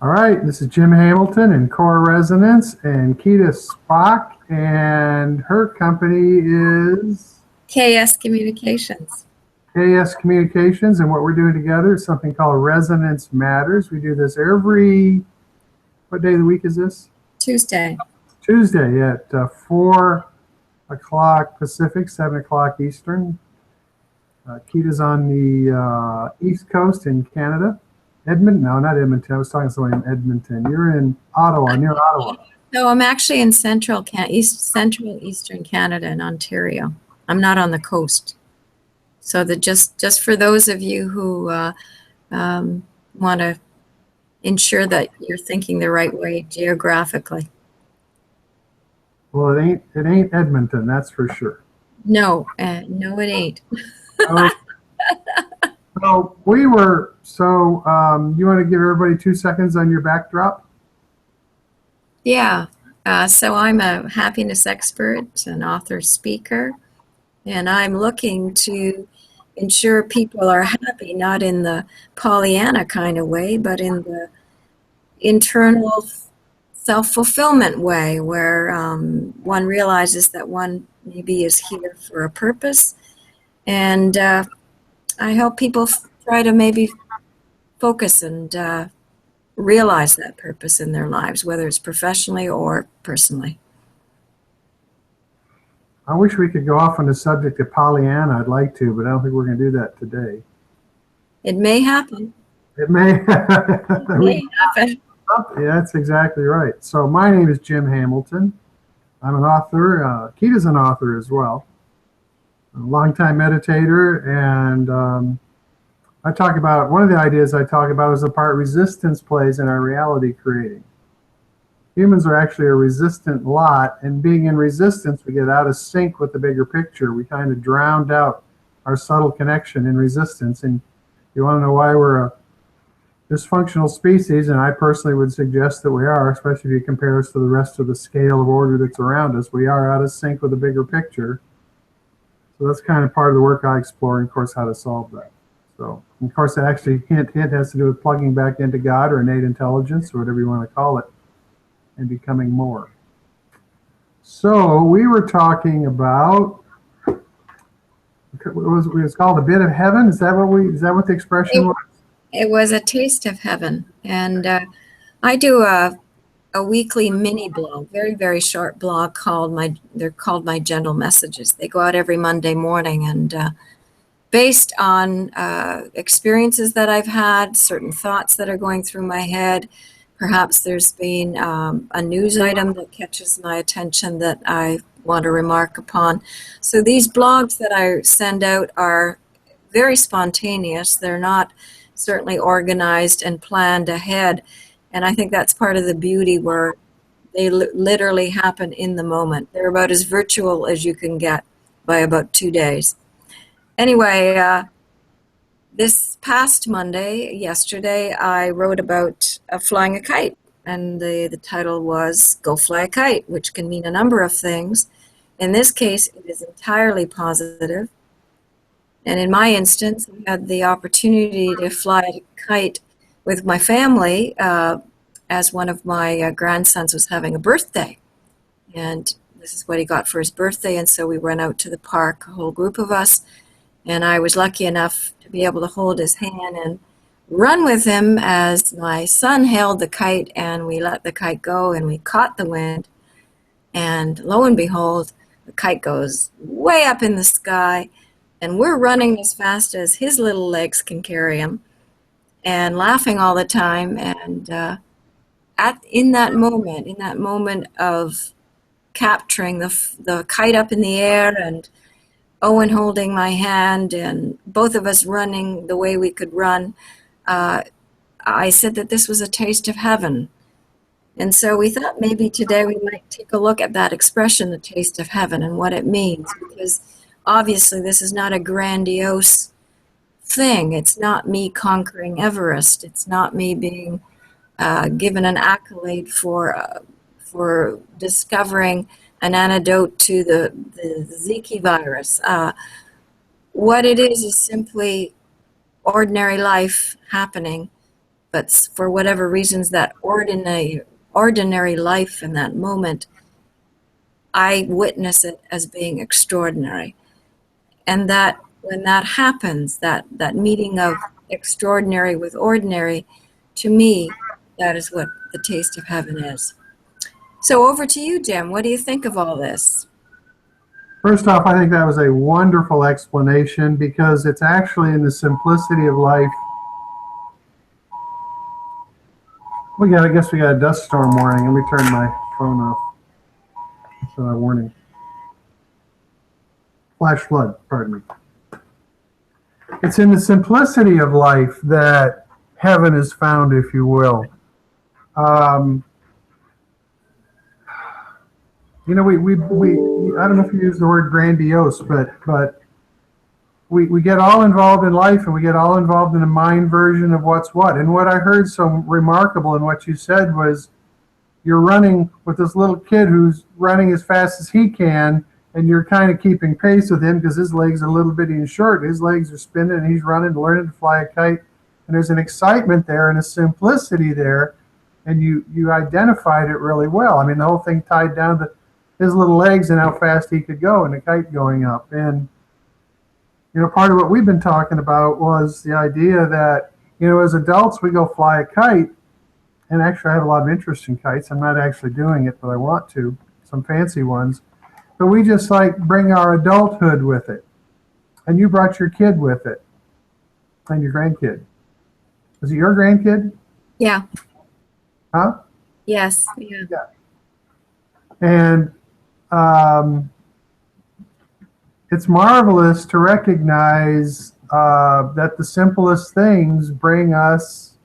All right, this is Jim Hamilton and Core Resonance and Kita Szpak, and her company is KS Communications. KS Communications, and what we're doing together is something called Resonance Matters. We do this what day of the week is this? Tuesday. Tuesday at 4 o'clock Pacific, 7 o'clock Eastern. Kita's on the East Coast in Canada. Edmonton? No, not Edmonton. I was talking to someone in Edmonton. You're in Ottawa, near Ottawa. No, I'm actually in Central Eastern Canada in Ontario. I'm not on the coast. So just for those of you who want to ensure that you're thinking the right way geographically. Well, it ain't Edmonton, that's for sure. No, no, it ain't. You want to give everybody 2 seconds on your backdrop? Yeah. So I'm a happiness expert, an author speaker, and I'm looking to ensure people are happy, not in the Pollyanna kind of way, but in the internal self-fulfillment way, where one realizes that one maybe is here for a purpose. And I help people try to maybe focus and realize that purpose in their lives, whether it's professionally or personally. I wish we could go off on the subject of Pollyanna. I'd like to, but I don't think we're going to do that today. It may happen. It may. It may happen. Yeah, that's exactly right. So my name is Jim Hamilton. I'm an author. Kita's an author as well. A longtime meditator, and I talk about, one of the ideas I talk about is the part resistance plays in our reality creating. Humans are actually a resistant lot, and being in resistance, we get out of sync with the bigger picture. We kind of drowned out our subtle connection in resistance, and you want to know why we're a dysfunctional species, and I personally would suggest that we are, especially if you compare us to the rest of the scale of order that's around us. We are out of sync with the bigger picture. So that's kind of part of the work I explore, and of course, how to solve that. So, of course, that actually hint has to do with plugging back into God or innate intelligence or whatever you want to call it, and becoming more. So we were talking about, it was called a bit of heaven. Is that what the expression was? It was a taste of heaven, and I do a weekly mini blog, very, very short blog they're called my gentle messages. They go out every Monday morning, and based on experiences that I've had, certain thoughts that are going through my head, perhaps there's been a news item that catches my attention that I want to remark upon. So these blogs that I send out are very spontaneous. They're not certainly organized and planned ahead. And I think that's part of the beauty, where they literally happen in the moment. They're about as virtual as you can get by about 2 days. Anyway, this past Monday, yesterday, I wrote about flying a kite. And the title was Go Fly a Kite, which can mean a number of things. In this case, it is entirely positive. And in my instance, I had the opportunity to fly a kite with my family as one of my grandsons was having a birthday. And this is what he got for his birthday. And so we went out to the park, a whole group of us. And I was lucky enough to be able to hold his hand and run with him as my son held the kite, and we let the kite go and we caught the wind. And lo and behold, the kite goes way up in the sky. And we're running as fast as his little legs can carry him, and laughing all the time. And in that moment of capturing the kite up in the air, and Owen holding my hand, and both of us running the way we could run, I said that this was a taste of heaven. And so we thought maybe today we might take a look at that expression, the taste of heaven, and what it means, because obviously this is not a grandiose thing. It's not me conquering Everest. It's not me being given an accolade for discovering an antidote to the Zika virus. What it is simply ordinary life happening but for whatever reasons, that ordinary life in that moment, I witness it as being extraordinary. And that when that happens, that meeting of extraordinary with ordinary, to me, that is what the taste of heaven is. So over to you, Jim. What do you think of all this? First off, I think that was a wonderful explanation, because it's actually in the simplicity of life. I guess we got a dust storm warning. Let me turn my phone off. That's a warning. Flash flood, pardon me. It's in the simplicity of life that heaven is found, if you will. You know, we I don't know if you use the word grandiose, but we get all involved in life, and we get all involved in a mind version of what's what. And what I heard so remarkable in what you said was, you're running with this little kid who's running as fast as he can, and you're kind of keeping pace with him because his legs are a little bitty and short. His legs are spinning, and he's running, learning to fly a kite. And there's an excitement there and a simplicity there, and you identified it really well. I mean, the whole thing tied down to his little legs and how fast he could go, and the kite going up. And you know, part of what we've been talking about was the idea that, you know, as adults, we go fly a kite. And actually, I have a lot of interest in kites. I'm not actually doing it, but I want to, some fancy ones. But we just like bring our adulthood with it. And you brought your kid with it, and your grandkid. Is it your grandkid? Yeah. Huh? Yes. Yeah. Yeah. And it's marvelous to recognize that the simplest things bring us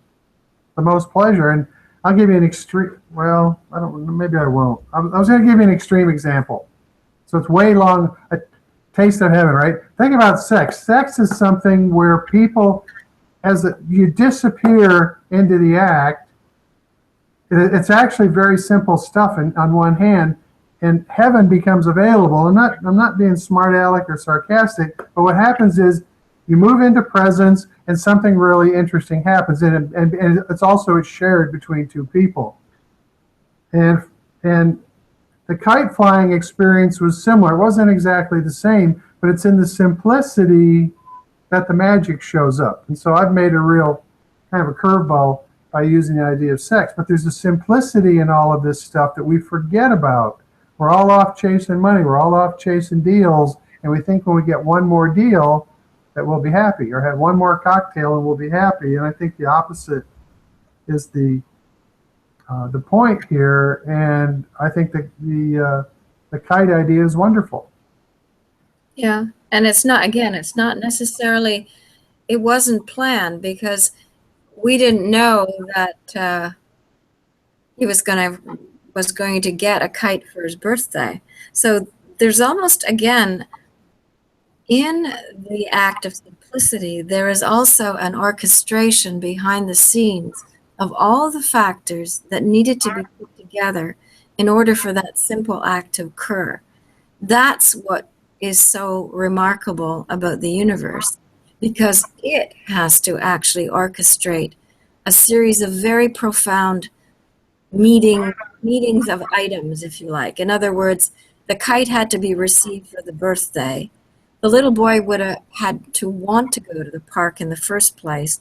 the most pleasure. And I'll give you an extreme, well, I don't, maybe I won't. I was going to give you an extreme example. So it's way long, a taste of heaven, right? Think about sex. Sex is something where people, you disappear into the act. It's actually very simple stuff on one hand, and heaven becomes available. I'm not being smart aleck or sarcastic, but what happens is you move into presence and something really interesting happens, and it's shared between two people. And the kite flying experience was similar. It wasn't exactly the same, but it's in the simplicity that the magic shows up. And so I've made a real kind of a curveball by using the idea of sex, but there's a simplicity in all of this stuff that we forget about. We're all off chasing money. We're all off chasing deals. And we think when we get one more deal that we'll be happy, or have one more cocktail and we'll be happy. And I think the opposite is the point here. And I think that the kite idea is wonderful. Yeah. And it's not necessarily, it wasn't planned, because we didn't know that he was going to get a kite for his birthday. So there's almost, again, in the act of simplicity, there is also an orchestration behind the scenes of all the factors that needed to be put together in order for that simple act to occur. That's what is so remarkable about the universe, because it has to actually orchestrate a series of very profound meetings of items, if you like. In other words, the kite had to be received for the birthday. The little boy would have had to want to go to the park in the first place.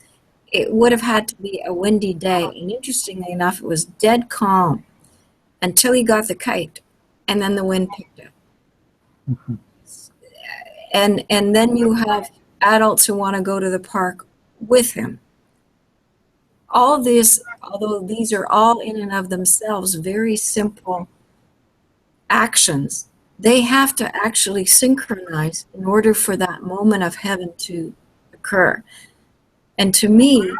It would have had to be a windy day, and interestingly enough, it was dead calm until he got the kite, and then the wind picked up. Mm-hmm. And then you have adults who want to go to the park with him. All this, although these are all in and of themselves very simple actions, they have to actually synchronize in order for that moment of heaven to occur. And to me,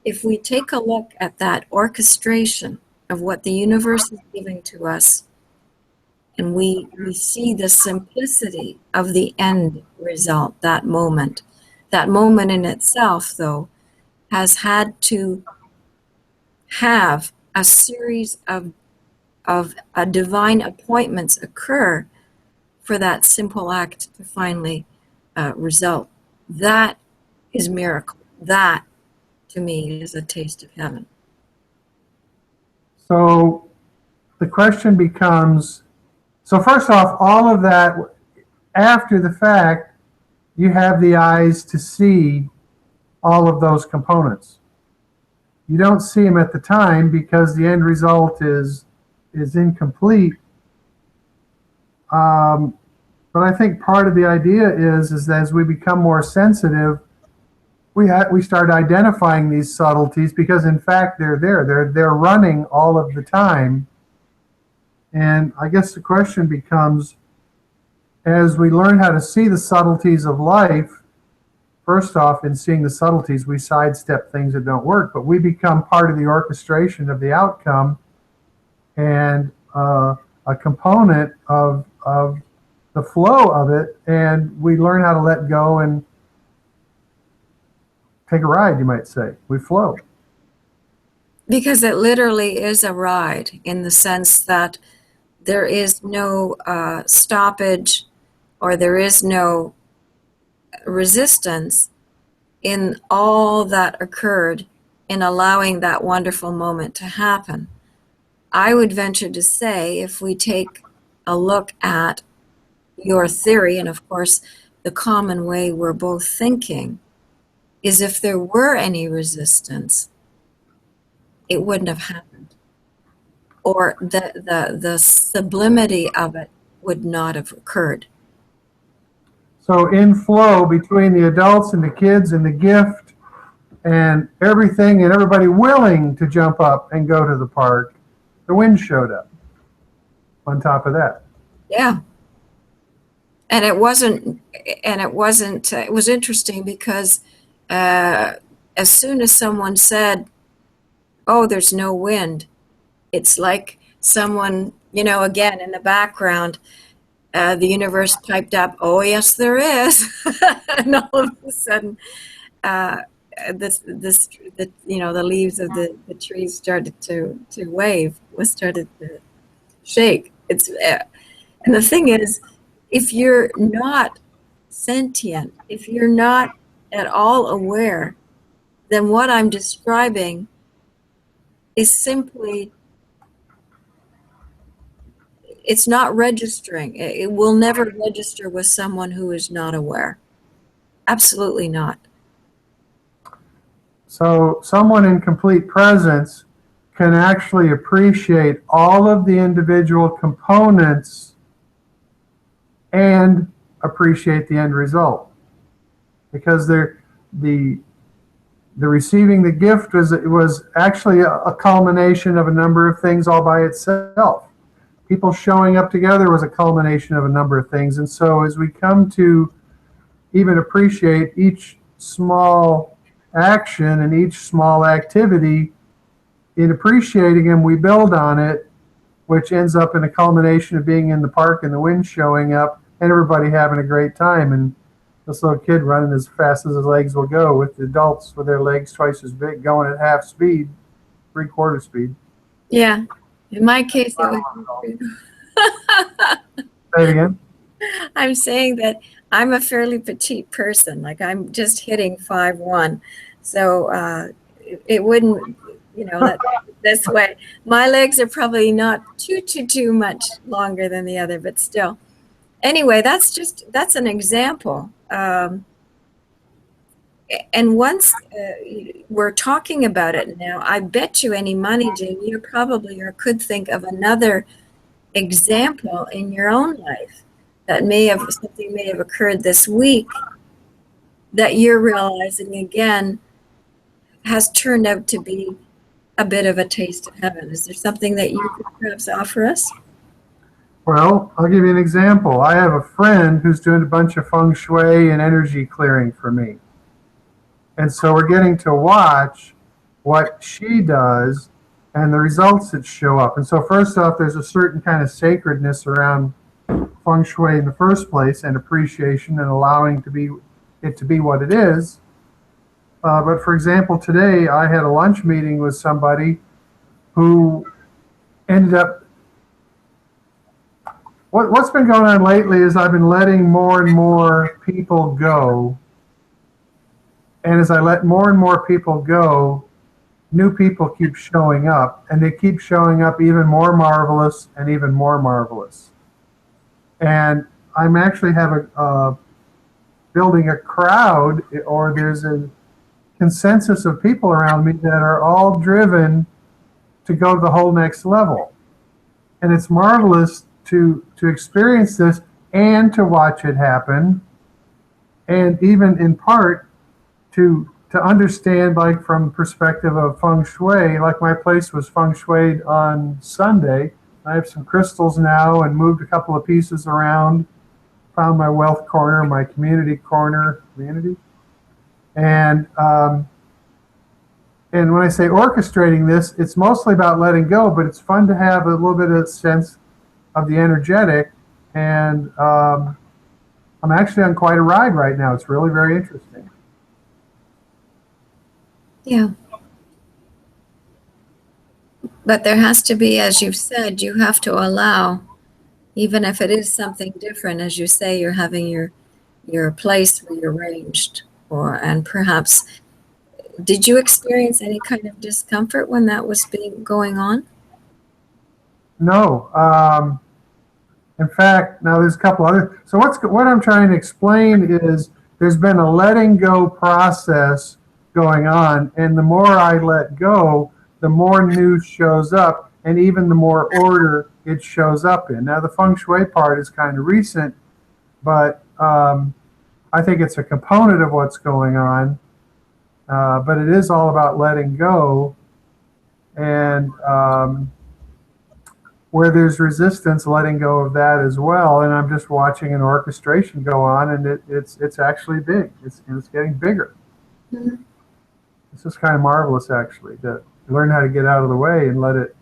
if we take a look at that orchestration of what the universe is giving to us, and we see the simplicity of the end result, that moment in itself, though, has had to have a series of divine appointments occur for that simple act to finally result. That is miracle. That to me is a taste of heaven. So the question becomes, so first off, all of that, after the fact, you have the eyes to see all of those components. You don't see them at the time because the end result is incomplete. But I think part of the idea is that as we become more sensitive, we start identifying these subtleties because in fact they're there. They're running all of the time. And I guess the question becomes, as we learn how to see the subtleties of life, first off, in seeing the subtleties, we sidestep things that don't work, but we become part of the orchestration of the outcome and a component of the flow of it, and we learn how to let go and take a ride, you might say. We flow. Because it literally is a ride in the sense that there is no stoppage or there is no resistance in all that occurred in allowing that wonderful moment to happen. I would venture to say, if we take a look at your theory, and of course the common way we're both thinking, is if there were any resistance, it wouldn't have happened. Or the sublimity of it would not have occurred. So in flow between the adults and the kids and the gift and everything and everybody willing to jump up and go to the park, the wind showed up on top of that. Yeah. And it was interesting because as soon as someone said, oh, there's no wind, it's like someone, again, in the background, the universe piped up, oh, yes, there is. And all of a sudden, the leaves of the trees started to wave, started to shake. And the thing is, if you're not sentient, if you're not at all aware, then what I'm describing is simply, it's not registering. It will never register with someone who is not aware. Absolutely not. So someone in complete presence can actually appreciate all of the individual components and appreciate the end result, because the receiving the gift was actually a culmination of a number of things all by itself. People showing up together was a culmination of a number of things. And so as we come to even appreciate each small action and each small activity, in appreciating them, we build on it, which ends up in a culmination of being in the park and the wind showing up and everybody having a great time. And this little kid running as fast as his legs will go, with the adults with their legs twice as big going at half speed, 3/4 speed. Yeah. In my case, it would be Say it again. I'm saying that I'm a fairly petite person. Like, I'm just hitting 5'1". So it wouldn't, this way. My legs are probably not too much longer than the other, but still. Anyway, that's an example. And once we're talking about it now, I bet you any money, Jane, you probably or could think of another example in your own life that something may have occurred this week that you're realizing again has turned out to be a bit of a taste of heaven. Is there something that you could perhaps offer us? Well, I'll give you an example. I have a friend who's doing a bunch of feng shui and energy clearing for me. And so we're getting to watch what she does and the results that show up. And so first off, there's a certain kind of sacredness around feng shui in the first place, and appreciation and allowing it to be what it is. But for example, today I had a lunch meeting with somebody who ended up, what's been going on lately is I've been letting more and more people go And as I let more and more people go, new people keep showing up, and they keep showing up even more marvelous and even more marvelous. And I'm actually building a crowd, or there's a consensus of people around me that are all driven to go to the whole next level. And it's marvelous to experience this and to watch it happen, and even in part to understand, like from perspective of feng shui, like my place was feng shuied on Sunday. I have some crystals now and moved a couple of pieces around, found my wealth corner, my community, and and when I say orchestrating this, it's mostly about letting go, but it's fun to have a little bit of sense of the energetic. And I'm actually on quite a ride right now. It's really very interesting. Yeah. But there has to be, as you've said, you have to allow, even if it is something different, as you say, you're having your place rearranged, and perhaps, did you experience any kind of discomfort when that was going on? No. In fact, now there's a couple other. So what I'm trying to explain is there's been a letting go process going on, and the more I let go, the more news shows up, and even the more order it shows up in. Now the feng shui part is kind of recent, but I think it's a component of what's going on. But it is all about letting go, and where there's resistance, letting go of that as well. And I'm just watching an orchestration go on, and it's actually big. It's getting bigger. Mhm. It's just kind of marvelous, actually, to learn how to get out of the way and let it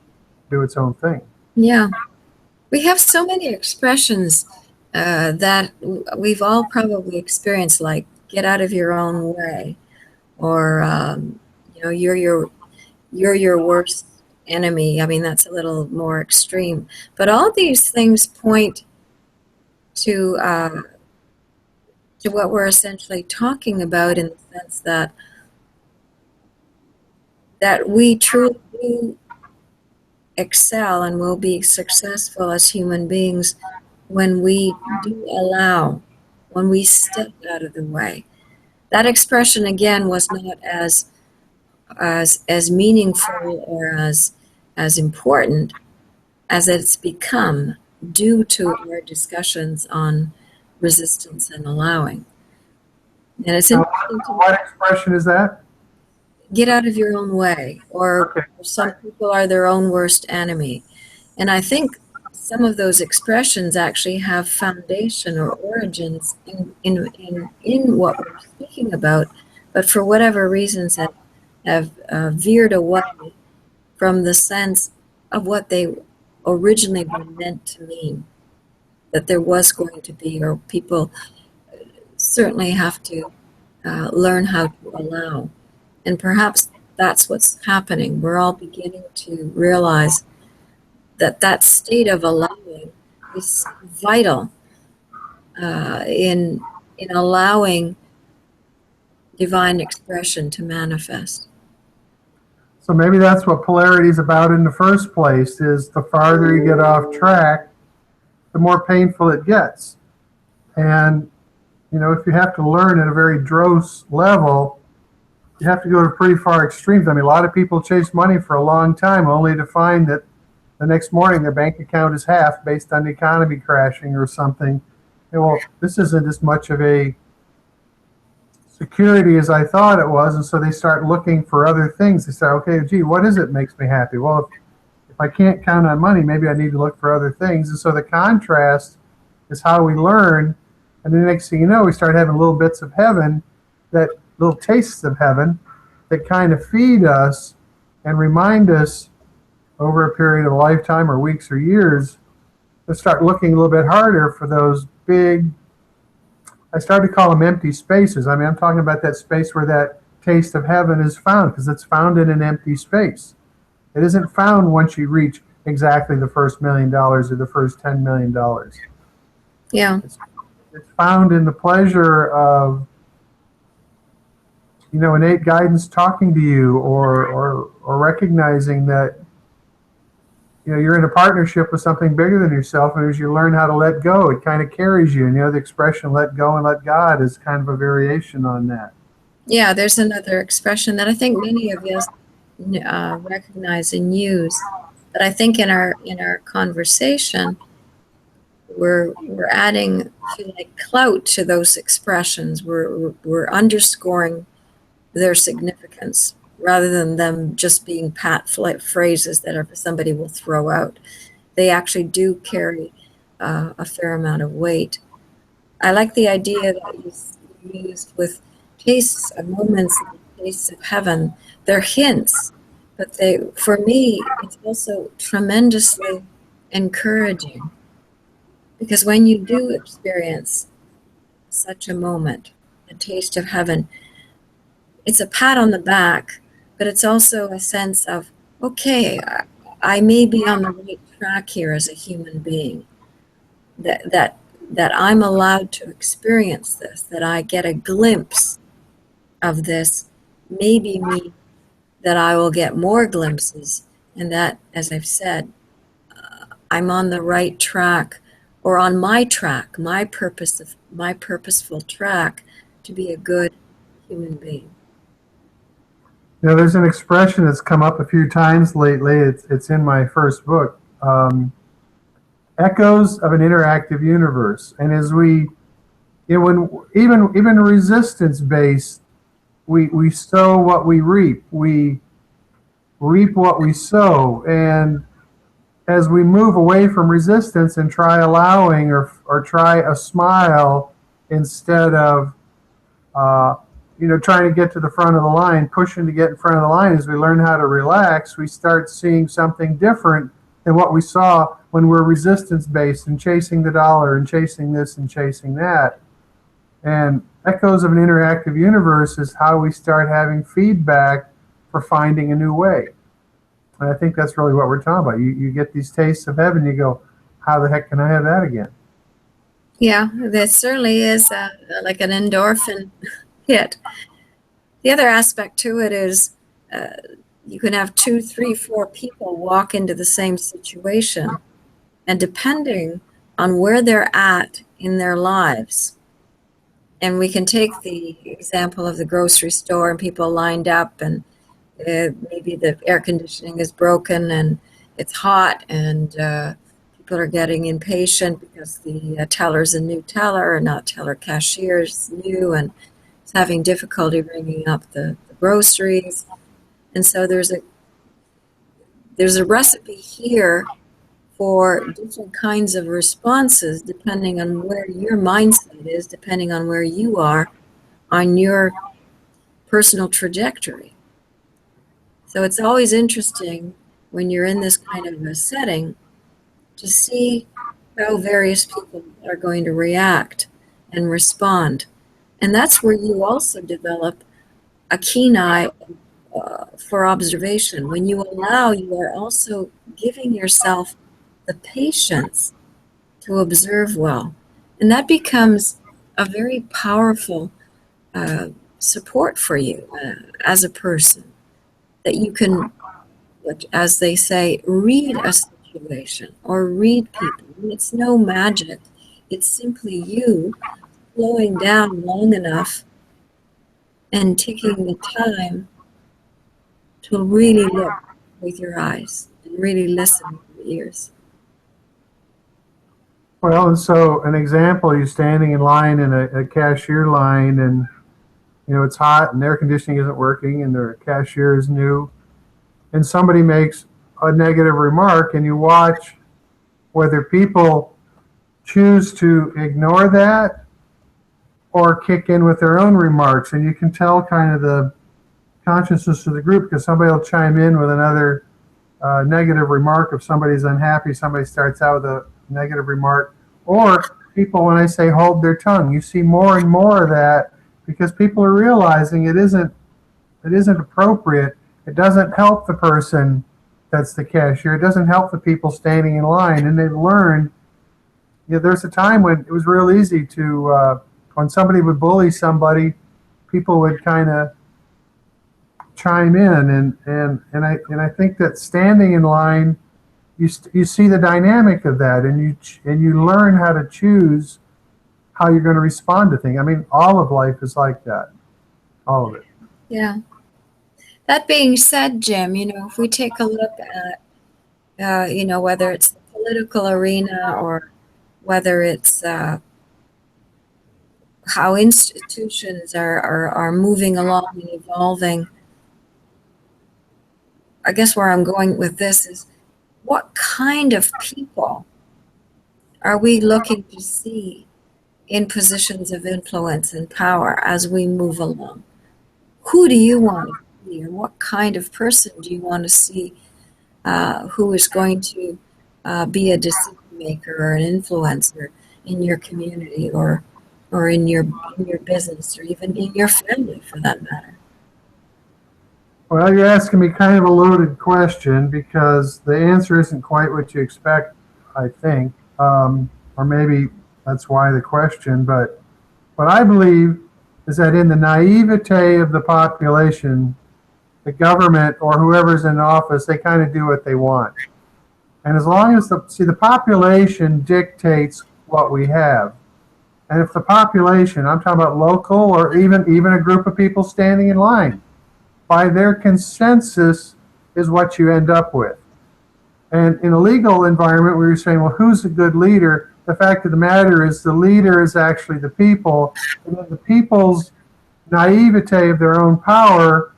do its own thing. Yeah. We have so many expressions that we've all probably experienced, like "get out of your own way," or you're your worst enemy. I mean, that's a little more extreme, but all these things point to what we're essentially talking about, in the sense that we truly do excel and will be successful as human beings when we do allow, when we step out of the way. That expression again was not as meaningful or as important as it's become, due to our discussions on resistance and allowing. And it's Now, interesting to what expression is that? get out of your own way, or Okay. some people are their own worst enemy. And I think some of those expressions actually have foundation or origins in what we're speaking about, but for whatever reasons have veered away from the sense of what they originally were meant to mean. That there was going to be, or people certainly have to learn how to allow. And perhaps that's what's happening. We're all beginning to realize that state of allowing is vital in allowing divine expression to manifest. So maybe that's what polarity is about in the first place, is the farther you get off track, the more painful it gets. And, if you have to learn at a very gross level, you have to go to pretty far extremes. I mean, a lot of people chase money for a long time only to find that the next morning their bank account is half based on the economy crashing or something. And, well, this isn't as much of a security as I thought it was. And so they start looking for other things. They say, okay, gee, what is it makes me happy? Well, if I can't count on money, maybe I need to look for other things. And so the contrast is how we learn. And the next thing you know, we start having little bits of heaven, that little tastes of heaven, that kind of feed us and remind us over a period of a lifetime or weeks or years to start looking a little bit harder for those big, I started to call them empty spaces. I mean, I'm talking about that space where that taste of heaven is found, because it's found in an empty space. It isn't found once you reach exactly the first $1 million or the first $10 million. Yeah. It's found in the pleasure of innate guidance talking to you, or recognizing that you're in a partnership with something bigger than yourself, and as you learn how to let go, it kind of carries you. And the expression "let go and let God" is kind of a variation on that. Yeah, there's another expression that I think many of us recognize and use, but I think in our conversation, we're adding, if you like, clout to those expressions. We're underscoring their significance rather than them just being pat phrases that somebody will throw out. They actually do carry a fair amount of weight. I like the idea that you used with tastes of moments, tastes of heaven. They're hints, but for me, it's also tremendously encouraging, because when you do experience such a moment, a taste of heaven, it's a pat on the back, but it's also a sense of, okay, I may be on the right track here as a human being, that I'm allowed to experience this, that I get a glimpse of this, maybe me, that I will get more glimpses, and that, as I've said, I'm on the right track, or on my track, my purposeful track to be a good human being. There's an expression that's come up a few times lately. It's in my first book, echoes of an interactive universe. And as we, when even resistance based, we sow what we reap. We reap what we sow. And as we move away from resistance and try allowing, or try a smile instead of trying to get to the front of the line, pushing to get in front of the line, as we learn how to relax, we start seeing something different than what we saw when we're resistance-based and chasing the dollar and chasing this and chasing that. And echoes of an interactive universe is how we start having feedback for finding a new way. And I think that's really what we're talking about. You get these tastes of heaven, you go, how the heck can I have that again? Yeah, that certainly is like an endorphin hit. The other aspect to it is you can have 2, 3, 4 people walk into the same situation, and depending on where they're at in their lives, and we can take the example of the grocery store and people lined up, and maybe the air conditioning is broken and it's hot, and people are getting impatient because the teller's a new teller, or not teller, cashier's new, and is having difficulty ringing up the groceries. And so there's a recipe here for different kinds of responses depending on where your mindset is, depending on where you are on your personal trajectory. So it's always interesting when you're in this kind of a setting to see how various people are going to react and respond. And that's where you also develop a keen eye for observation. When you allow, you are also giving yourself the patience to observe well. And that becomes a very powerful support for you as a person, that you can, as they say, read a situation or read people. And it's no magic. It's simply you slowing down long enough and taking the time to really look with your eyes and really listen with your ears. Well, and so an example, you're standing in line in a cashier line, and it's hot and air conditioning isn't working and their cashier is new, and somebody makes a negative remark, and you watch whether people choose to ignore that or kick in with their own remarks. And you can tell kind of the consciousness of the group, because somebody will chime in with another negative remark. If somebody's unhappy, somebody starts out with a negative remark. Or people, when I say hold their tongue, you see more and more of that, because people are realizing it isn't appropriate. It doesn't help the person that's the cashier. It doesn't help the people standing in line. And they've learned, there's a time when it was real easy to, when somebody would bully somebody, people would kind of chime in, and I think that standing in line, you see the dynamic of that, and you learn how to choose how you're going to respond to things. I mean, all of life is like that, all of it. Yeah. That being said, Jim, if we take a look at, whether it's the political arena or whether it's how institutions are moving along and evolving, I guess where I'm going with this is, what kind of people are we looking to see in positions of influence and power as we move along? Who do you want to see, or what kind of person do you want to see who is going to be a decision maker or an influencer in your community or in your business, or even in your family for that matter? Well, you're asking me kind of a loaded question, because the answer isn't quite what you expect, I think. Or maybe that's why the question. But what I believe is that in the naivete of the population, the government or whoever's in office, they kind of do what they want. And as long as the population dictates what we have. And if the population, I'm talking about local or even a group of people standing in line, by their consensus is what you end up with. And in a legal environment where you're saying, well, who's a good leader? The fact of the matter is the leader is actually the people. And then the people's naivete of their own power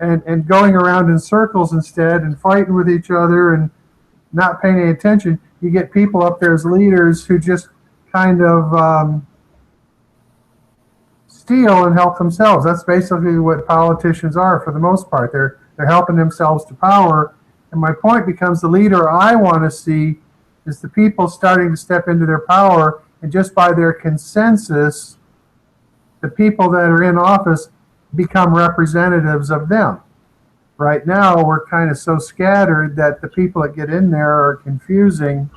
and going around in circles instead and fighting with each other and not paying any attention, you get people up there as leaders who just kind of steal and help themselves. That's basically what politicians are for the most part. They're helping themselves to power. And my point becomes, the leader I want to see is the people starting to step into their power, and just by their consensus, the people that are in office become representatives of them. Right now, we're kind of so scattered that the people that get in there are confusing.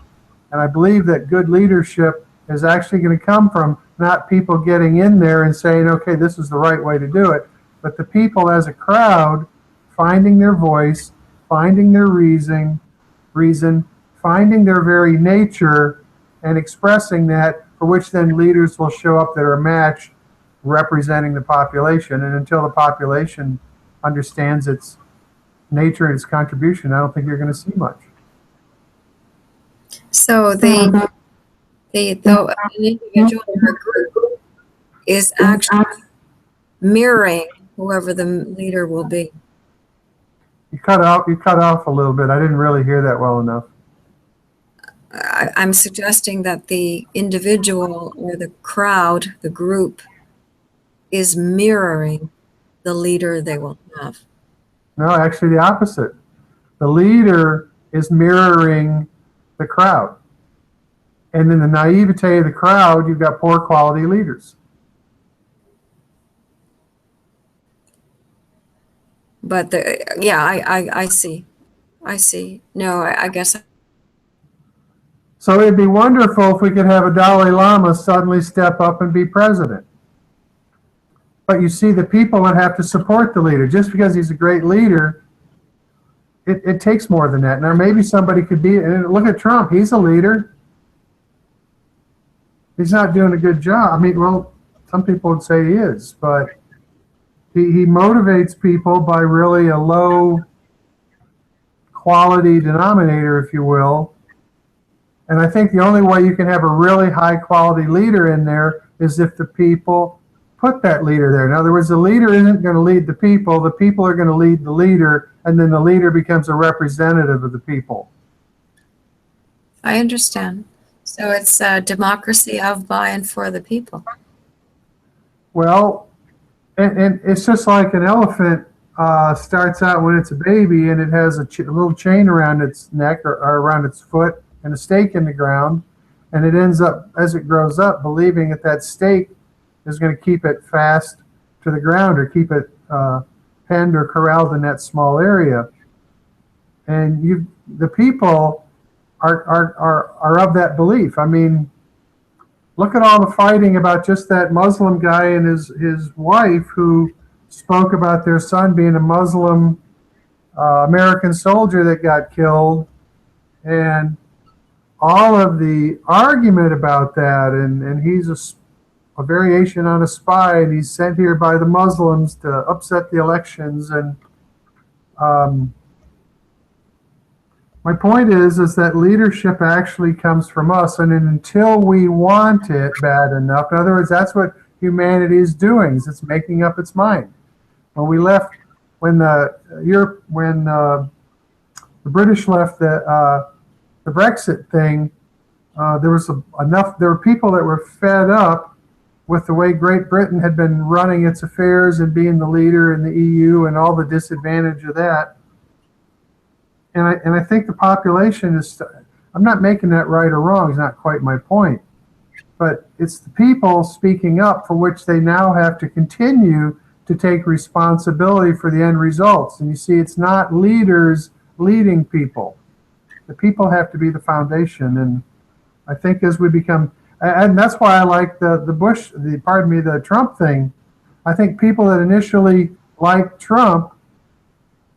And I believe that good leadership is actually going to come from not people getting in there and saying, okay, this is the right way to do it, but the people as a crowd finding their voice, finding their reason, finding their very nature, and expressing that, for which then leaders will show up that are matched, representing the population. And until the population understands its nature and its contribution, I don't think you're going to see much. So an individual or a group is actually mirroring whoever the leader will be. You cut off a little bit. I didn't really hear that well enough. I'm suggesting that the individual or the crowd, the group, is mirroring the leader they will have. No, actually the opposite. The leader is mirroring the crowd. And in the naivete of the crowd, you've got poor quality leaders. But I see. No, I guess. So it'd be wonderful if we could have a Dalai Lama suddenly step up and be president. But you see, the people would have to support the leader. Just because he's a great leader, it takes more than that. Now, maybe somebody could be, and look at Trump, he's a leader. He's not doing a good job. I mean, well, some people would say he is, but he motivates people by really a low quality denominator, if you will. And I think the only way you can have a really high quality leader in there is if the people put that leader there. In other words, the leader isn't going to lead the people are going to lead the leader, and then the leader becomes a representative of the people. I understand. So it's a democracy of, by, and for the people. Well, and it's just like an elephant starts out when it's a baby, and it has a little chain around its neck or around its foot and a stake in the ground, and it ends up, as it grows up, believing that that stake is going to keep it fast to the ground or keep it penned or corralled in that small area. And the people are of that belief. I mean, look at all the fighting about just that Muslim guy and his wife who spoke about their son being a Muslim American soldier that got killed, and all of the argument about that, and he's a variation on a spy, and he's sent here by the Muslims to upset the elections. And my point is that leadership actually comes from us, and until we want it bad enough, in other words, that's what humanity is doing, is it's making up its mind. When we left, when the British left the Brexit thing, there were people that were fed up with the way Great Britain had been running its affairs and being the leader in the EU and all the disadvantage of that. And I think the population is, I'm not making that right or wrong, it's not quite my point, but it's the people speaking up for which they now have to continue to take responsibility for the end results. And you see, it's not leaders leading people. The people have to be the foundation. And I think as we become, and that's why I like the Trump thing. I think people that initially liked Trump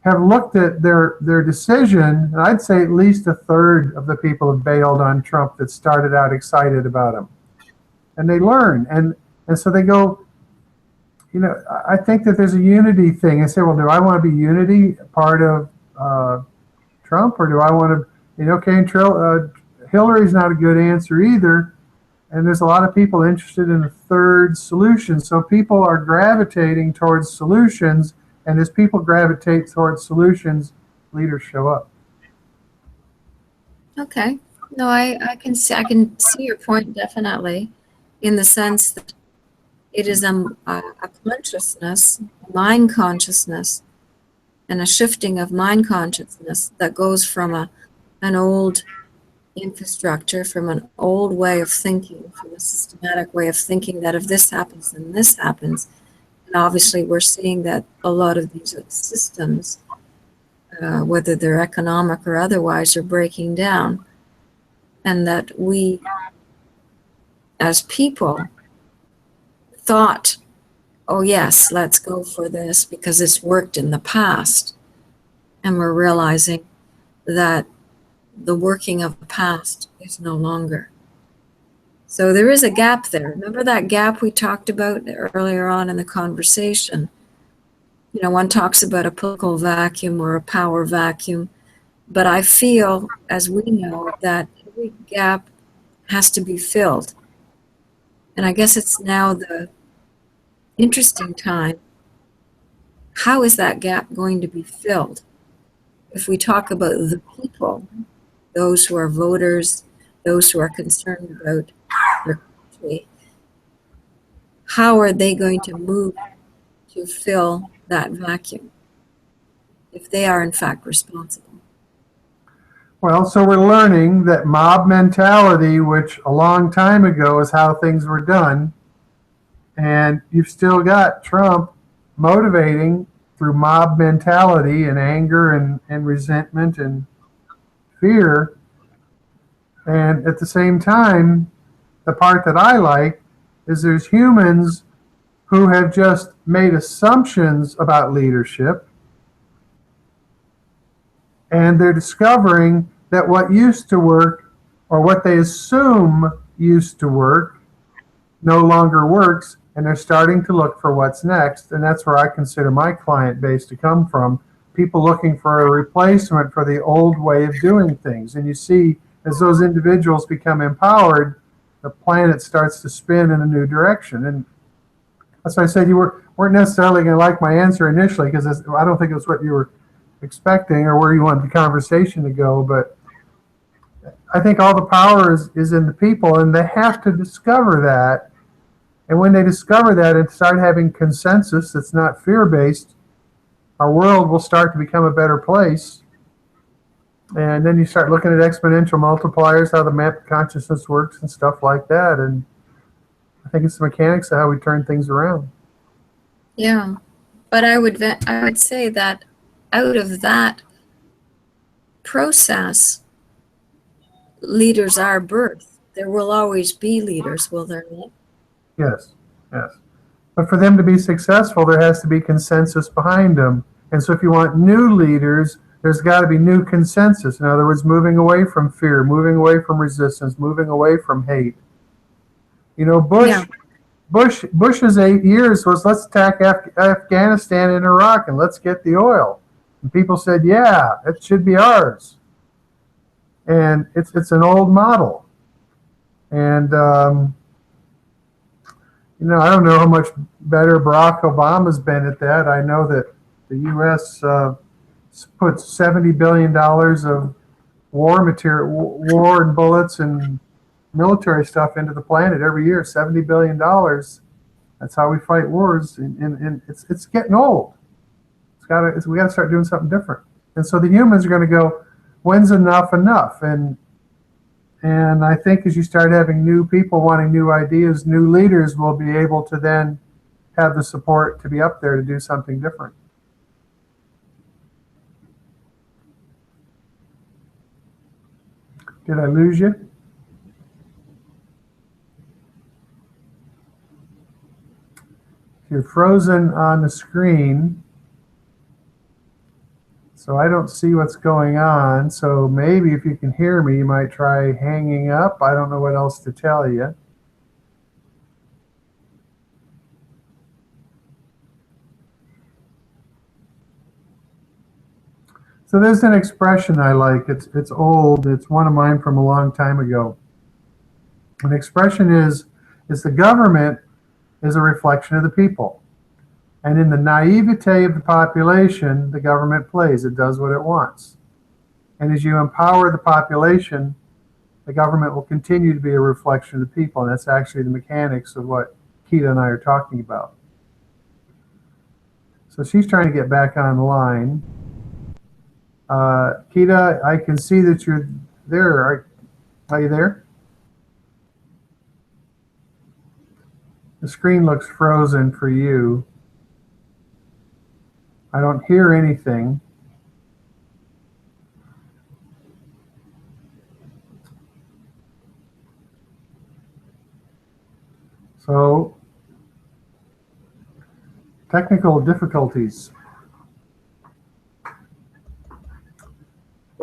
have looked at their decision, and I'd say at least a third of the people have bailed on Trump that started out excited about him. And they learn, and so they go, I think that there's a unity thing. I say, well, do I want to be unity part of Trump, or do I want to, Hillary's not a good answer either. And there's a lot of people interested in a third solution. So people are gravitating towards solutions, and as people gravitate towards solutions, leaders show up. Okay. No, I can see your point definitely, in the sense that it is a consciousness, mind consciousness, and a shifting of mind consciousness that goes from an old infrastructure, from an old way of thinking, from a systematic way of thinking that if this happens, then this happens. And obviously we're seeing that a lot of these systems, whether they're economic or otherwise, are breaking down. And that we, as people, thought, oh yes, let's go for this because it's worked in the past. And we're realizing that the working of the past is no longer. So there is a gap there. Remember that gap we talked about earlier on in the conversation? One talks about a political vacuum or a power vacuum, but I feel, as we know, that every gap has to be filled. And I guess it's now the interesting time. How is that gap going to be filled? If we talk about the people, those who are voters, those who are concerned about their country, how are they going to move to fill that vacuum if they are in fact responsible? Well, so we're learning that mob mentality, which a long time ago is how things were done, and you've still got Trump motivating through mob mentality and anger and resentment and fear. And at the same time, the part that I like is there's humans who have just made assumptions about leadership, and they're discovering that what used to work, or what they assume used to work, no longer works, and they're starting to look for what's next. And that's where I consider my client base to come from, people looking for a replacement for the old way of doing things. And you see, as those individuals become empowered, the planet starts to spin in a new direction. And that's why I said you weren't necessarily going to like my answer initially, because I don't think it was what you were expecting or where you wanted the conversation to go. But I think all the power is in the people, and they have to discover that. And when they discover that and start having consensus that's not fear-based, our world will start to become a better place. And then you start looking at exponential multipliers, how the map consciousness works and stuff like that. And I think it's the mechanics of how we turn things around. Yeah, but I would say that out of that process, leaders are birthed. There will always be leaders, will there not? Yes, yes. But for them to be successful, there has to be consensus behind them. And so if you want new leaders, there's got to be new consensus. In other words, moving away from fear, moving away from resistance, moving away from hate. You know, Yeah. Bush's 8 years was, let's attack Afghanistan and Iraq and let's get the oil. And people said, yeah, it should be ours. And it's an old model. And you know, I don't know how much better Barack Obama's been at that. I know that the U.S. Puts $70 billion of war material, war and bullets and military stuff into the planet every year. $70 billion. That's how we fight wars, and it's getting old. We got to start doing something different. And so the humans are going to go, when's enough enough? And I think as you start having new people wanting new ideas, new leaders will be able to then have the support to be up there to do something different. Did I lose you? You're frozen on the screen, so I don't see what's going on. So maybe if you can hear me, you might try hanging up. I don't know what else to tell you. So there's an expression I like. It's old. It's one of mine from a long time ago. An expression is the government is a reflection of the people. And in the naivete of the population, the government plays. It does what it wants. And as you empower the population, the government will continue to be a reflection of the people. And that's actually the mechanics of what Kita and I are talking about. So she's trying to get back on the line. Kita, I can see that you're there. Are you there? The screen looks frozen for you. I don't hear anything. So, technical difficulties.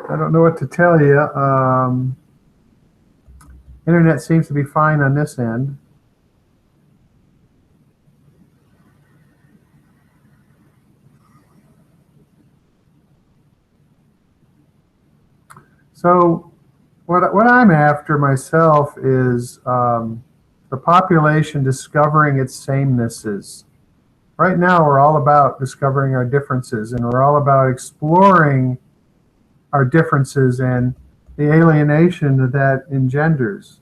I don't know what to tell you. Internet seems to be fine on this end. So what I'm after myself is the population discovering its samenesses. Right now, we're all about discovering our differences, and we're all about exploring our differences and the alienation that that engenders.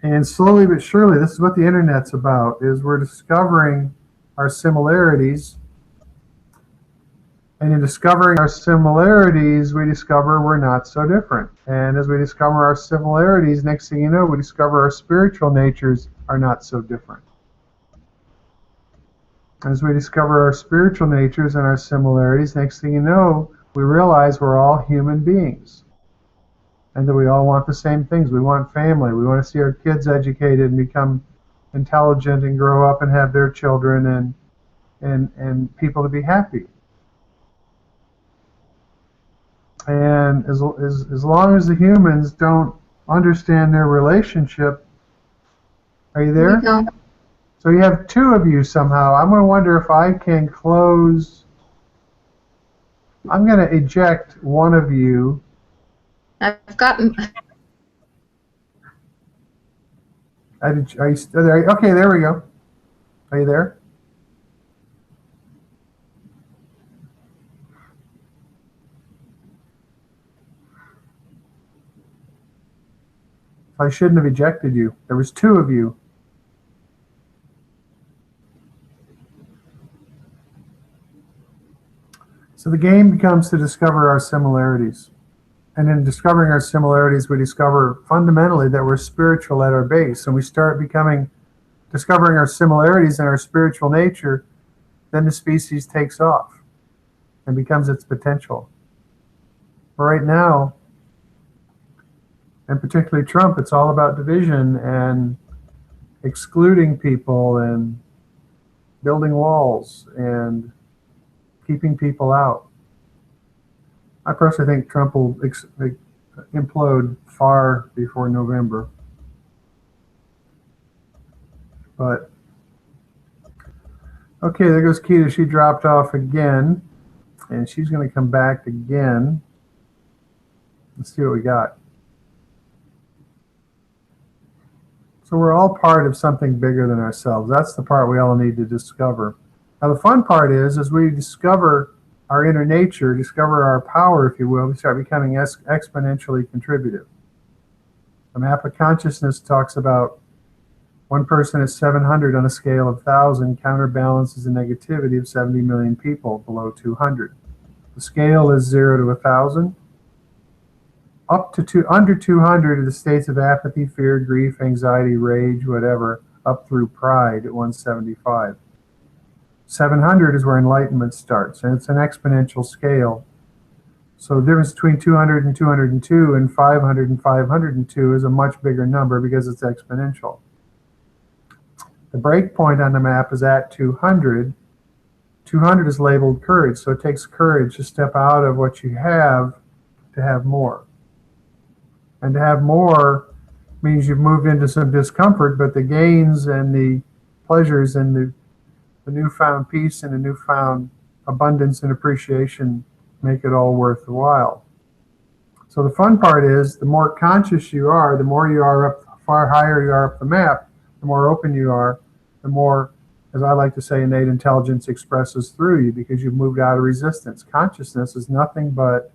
And slowly but surely, this is what the internet's about, is we're discovering our similarities. And in discovering our similarities, we discover we're not so different. And as we discover our similarities, next thing you know, we discover our spiritual natures are not so different. As we discover our spiritual natures and our similarities, next thing you know, we realize we're all human beings. And that we all want the same things. We want family. We want to see our kids educated and become intelligent and grow up and have their children and people to be happy. And as long as the humans don't understand their relationship, are you there? No. So you have two of you somehow. I'm going to wonder if I can close. I'm going to eject one of you. I've gotten. Are you still there? Okay, there we go. Are you there? I shouldn't have ejected you. There was two of you. So the game becomes to discover our similarities. And in discovering our similarities, we discover fundamentally that we're spiritual at our base. And we start discovering our similarities and our spiritual nature, then the species takes off and becomes its potential. But right now, and particularly Trump, it's all about division and excluding people and building walls and keeping people out. I personally think Trump will implode far before November. But, okay, there goes Kita. She dropped off again, and she's going to come back again. Let's see what we got. So we're all part of something bigger than ourselves. That's the part we all need to discover. Now, the fun part is, as we discover our inner nature, discover our power, if you will, we start becoming exponentially contributive. The map of consciousness talks about one person is 700 on a scale of 1,000, counterbalances the negativity of 70 million people below 200. The scale is 0 to 1,000. Up to under 200 are the states of apathy, fear, grief, anxiety, rage, whatever, up through pride at 175. 700 is where enlightenment starts, and it's an exponential scale. So the difference between 200 and 202 and 500 and 502 is a much bigger number because it's exponential. The break point on the map is at 200. 200 is labeled courage, so it takes courage to step out of what you have to have more. And to have more means you've moved into some discomfort, but the gains and the pleasures and the newfound peace and the newfound abundance and appreciation make it all worthwhile. So the fun part is, the more conscious you are, the more you are up, far higher you are up the map, the more open you are, the more, as I like to say, innate intelligence expresses through you because you've moved out of resistance. Consciousness is nothing but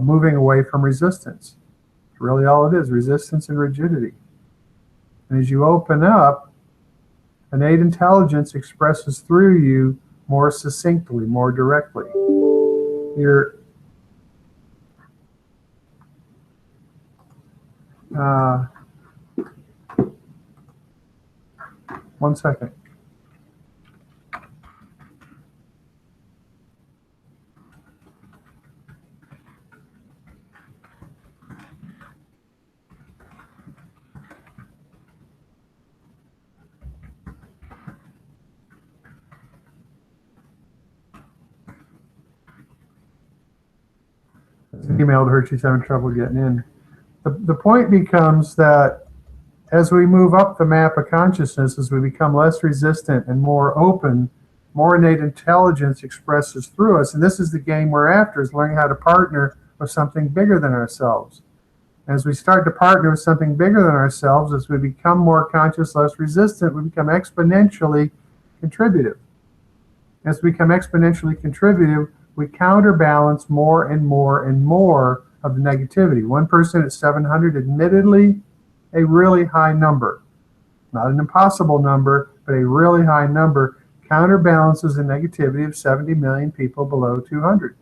moving away from resistance. It's really all it is, resistance and rigidity. And as you open up, innate intelligence expresses through you more succinctly, more directly. You're one second. Emailed her, she's having trouble getting in. The point becomes that as we move up the map of consciousness, as we become less resistant and more open, more innate intelligence expresses through us. And this is the game we're after, is learning how to partner with something bigger than ourselves. As we start to partner with something bigger than ourselves, as we become more conscious, less resistant, we become exponentially contributive. As we become exponentially contributive, we counterbalance more and more and more of the negativity. One person at 700, admittedly, a really high number. Not an impossible number, but a really high number counterbalances the negativity of 70 million people below 200.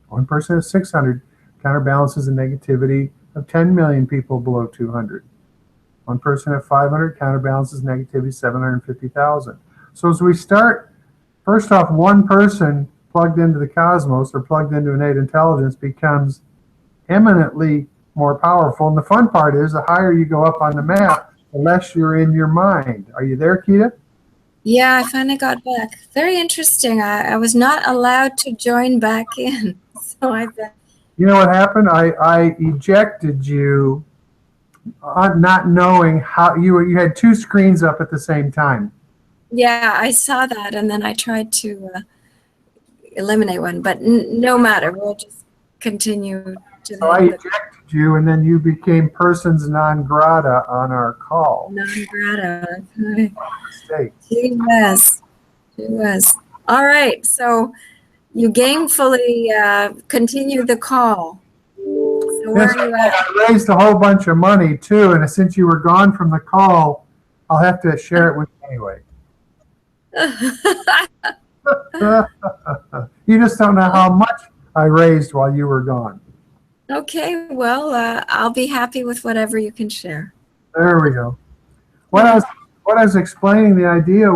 One person at 600 counterbalances the negativity of 10 million people below 200. One person at 500 counterbalances negativity 750,000. So as we start, first off, one person plugged into the cosmos or plugged into innate intelligence becomes eminently more powerful. And the fun part is, the higher you go up on the map, the less you're in your mind. Are you there, Kita? Yeah, I finally got back. Very interesting. I was not allowed to join back in. So I've been... You know what happened? I ejected you not knowing how you had two screens up at the same time. Yeah, I saw that, and then I tried to eliminate one, but no matter. We'll just continue to So I ejected you, and then you became persons non grata on our call. Non grata. She was. All right, so you gamefully continue the call. So where are you at? I raised a whole bunch of money too, and since you were gone from the call, I'll have to share it with you anyway. You just don't know how much I raised while you were gone. Okay, well, I'll be happy with whatever you can share. There we go. What I was explaining, the idea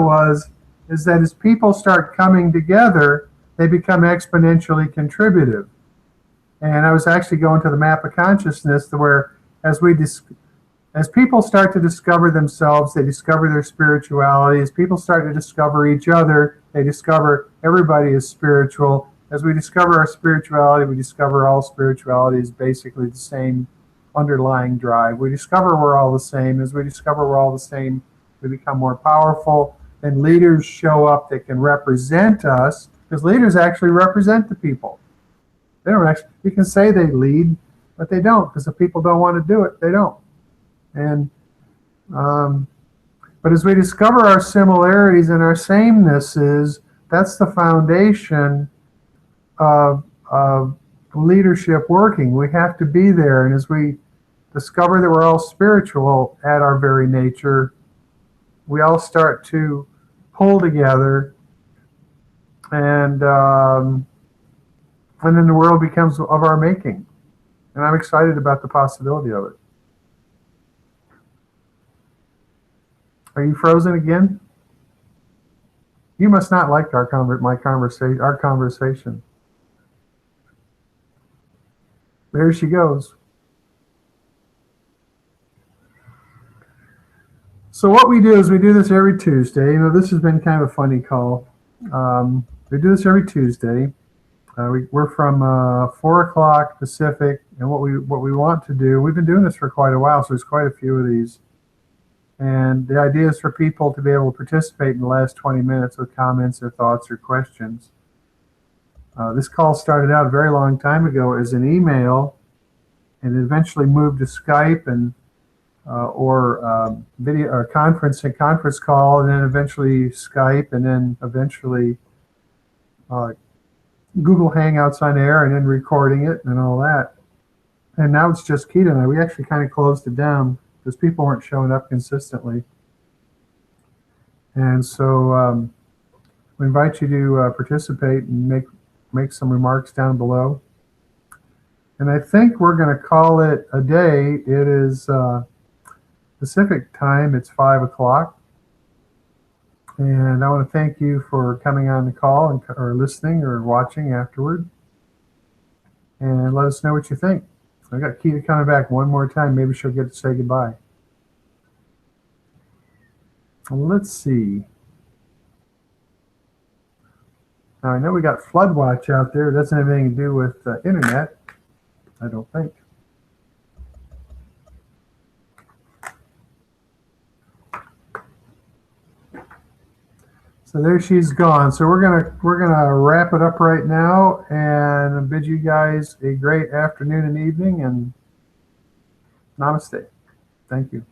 is that as people start coming together, they become exponentially contributive. And I was actually going to the map of consciousness to where, as we as people start to discover themselves, they discover their spirituality. As people start to discover each other, they discover everybody is spiritual. As we discover our spirituality, we discover all spirituality is basically the same underlying drive. We discover we're all the same. As we discover we're all the same, we become more powerful. And leaders show up that can represent us, because leaders actually represent the people. They don't actually, you can say they lead, but they don't, because if people don't want to do it, they don't. And but as we discover our similarities and our samenesses, that's the foundation of leadership working. We have to be there. And as we discover that we're all spiritual at our very nature, we all start to pull together, and then the world becomes of our making. And I'm excited about the possibility of it. Are you frozen again? You must not like our conversation. There she goes. So what we do is we do this every Tuesday. You know, this has been kind of a funny call. We do this every Tuesday. We're from 4 o'clock Pacific, and what we want to do, we've been doing this for quite a while, so there's quite a few of these. And the idea is for people to be able to participate in the last 20 minutes with comments or thoughts or questions. This call started out a very long time ago as an email, and it eventually moved to Skype and or video or conference call, and then eventually Skype, and then eventually Google Hangouts on air, and then recording it and all that. And now it's just Kita and I. We actually kind of closed it down because people weren't showing up consistently. And so we invite you to participate and make some remarks down below. And I think we're going to call it a day. It is Pacific time. It's 5 o'clock. And I want to thank you for coming on the call or listening or watching afterward. And let us know what you think. I got Kita coming back one more time. Maybe she'll get to say goodbye. Let's see. Now I know we got flood watch out there. It doesn't have anything to do with internet, I don't think. So there she's gone. So we're gonna wrap it up right now and bid you guys a great afternoon and evening, and namaste. Thank you.